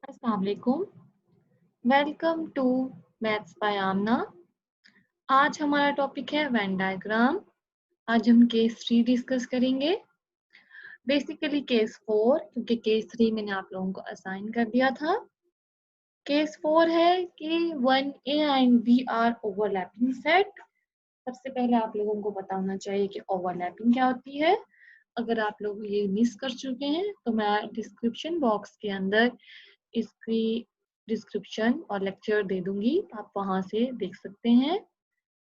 अस्सलाम वालेकुम। Welcome to maths by आमना। आज हमारा टॉपिक है वेन डायग्राम। आज हम केस 3 डिस्कस करेंगे। बेसिकली केस 4, क्योंकि केस 3 मैंने आप लोगों को असाइन कर दिया था। केस 4 है कि one A and B are overlapping set. सबसे पहले आप लोगों को पता होना चाहिए कि ओवरलैपिंग क्या होती है। अगर आप लोग ये मिस कर चुके हैं तो मैं डिस्क्रिप्शन बॉक्स के अंदर इसकी डिस्क्रिप्शन और लेक्चर दे दूंगी, आप वहां से देख सकते हैं।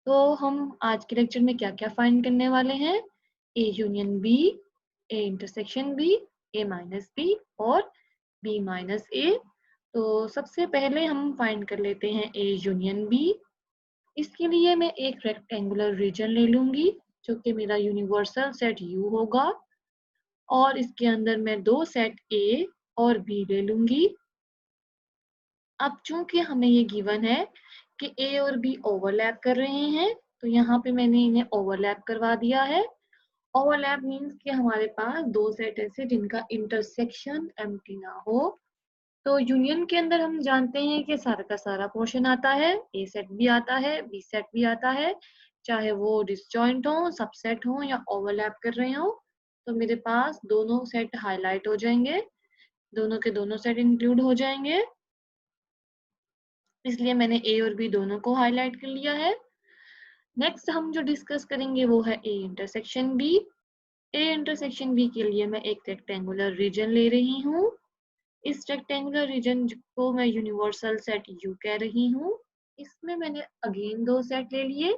तो हम आज के लेक्चर में क्या क्या फाइंड करने वाले हैं? A union B, A intersection B, A minus B और बी माइनस ए। तो सबसे पहले हम फाइंड कर लेते हैं ए यूनियन बी। इसके लिए मैं एक रेक्टेंगुलर रीजन ले लूंगी जो कि मेरा यूनिवर्सल सेट यू होगा, और इसके अंदर मैं दो सेट ए और बी ले लूंगी। अब चूंकि हमें ये गिवन है कि ए और बी ओवरलैप कर रहे हैं, तो यहाँ पे मैंने इन्हें ओवरलैप करवा दिया है। ओवरलैप मीन्स कि हमारे पास दो सेट ऐसे जिनका इंटरसेक्शन एम्प्टी ना हो। तो यूनियन के अंदर हम जानते हैं कि सारा का सारा पोर्शन आता है, ए सेट भी आता है, बी सेट भी आता है, चाहे वो डिसजॉइंट हो, सबसेट हो या ओवरलैप कर रहे हो। तो मेरे पास दोनों सेट हाईलाइट हो जाएंगे, दोनों के दोनों सेट इंक्लूड हो जाएंगे, इसलिए मैंने ए और बी दोनों को हाईलाइट कर लिया है। नेक्स्ट हम जो डिस्कस करेंगे वो है A intersection B. A intersection B के लिए मैं एक रेक्टेंगुलर रीजन ले रही हूँ। इस रेक्टेंगुलर रीजन को मैं यूनिवर्सल सेट यू कह रही हूँ। इसमें मैंने अगेन दो सेट ले लिए,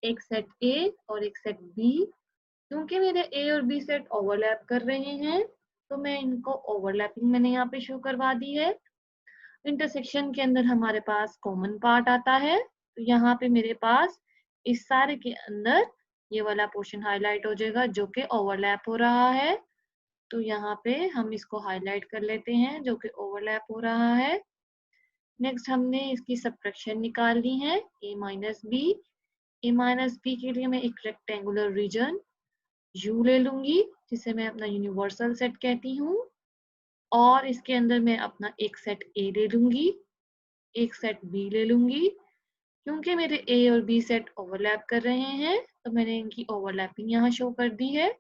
एक सेट ए और एक सेट बी। क्योंकि मेरे ए और बी सेट ओवरलैप कर रहे हैं, तो मैं इनको ओवरलैपिंग मैंने यहाँ पे शो करवा दी है। इंटरसेक्शन के अंदर हमारे पास कॉमन पार्ट आता है, तो यहाँ पे मेरे पास इस सारे के अंदर ये वाला पोर्शन हाईलाइट हो जाएगा जो कि ओवरलैप हो रहा है। तो यहाँ पे हम इसको हाईलाइट कर लेते हैं जो कि ओवरलैप हो रहा है। नेक्स्ट हमने इसकी सबट्रैक्शन निकाल ली है, ए minus B. A minus B के लिए मैं एक रेक्टेंगुलर रीजन यू ले लूंगी जिसे मैं अपना यूनिवर्सल सेट कहती हूँ, और इसके अंदर मैं अपना एक सेट ए ले लूंगी, एक सेट बी ले लूंगी। क्योंकि मेरे ए और बी सेट ओवरलैप कर रहे हैं, तो मैंने इनकी ओवरलैपिंग यहाँ शो कर दी है।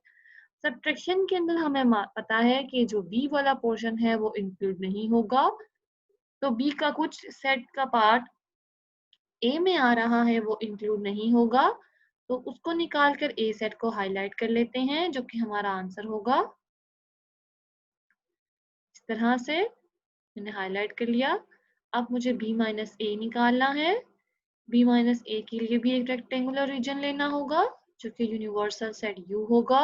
सब्ट्रैक्शन के अंदर हमें पता है कि जो बी वाला पोर्शन है वो इंक्लूड नहीं होगा, तो बी का कुछ सेट का पार्ट ए में आ रहा है वो इंक्लूड नहीं होगा। तो उसको निकाल कर ए सेट को हाईलाइट कर लेते हैं जो कि हमारा आंसर होगा। इस तरह से मैंने हाईलाइट कर लिया। अब मुझे बी माइनस ए निकालना है। बी माइनस ए के लिए भी एक रेक्टेंगुलर रीजन लेना होगा जो कि यूनिवर्सल सेट यू होगा।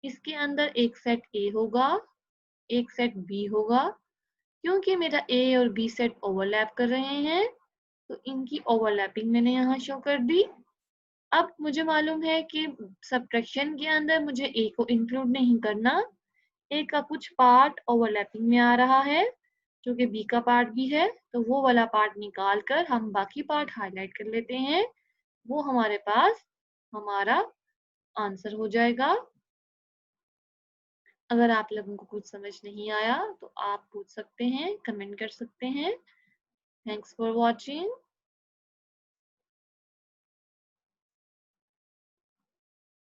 इसके अंदर एक सेट ए होगा, एक सेट बी होगा। क्योंकि मेरा ए और बी सेट ओवरलैप कर रहे हैं, तो इनकी ओवरलैपिंग मैंने यहाँ शो कर दी। अब मुझे मालूम है कि सब्ट्रैक्शन के अंदर मुझे ए को इंक्लूड नहीं करना। ए का कुछ पार्ट ओवरलैपिंग में आ रहा है जो कि बी का पार्ट भी है, तो वो वाला पार्ट निकाल कर हम बाकी पार्ट हाईलाइट कर लेते हैं। वो हमारे पास हमारा आंसर हो जाएगा। अगर आप लोगों को कुछ समझ नहीं आया तो आप पूछ सकते हैं, कमेंट कर सकते हैं। Thanks for watching.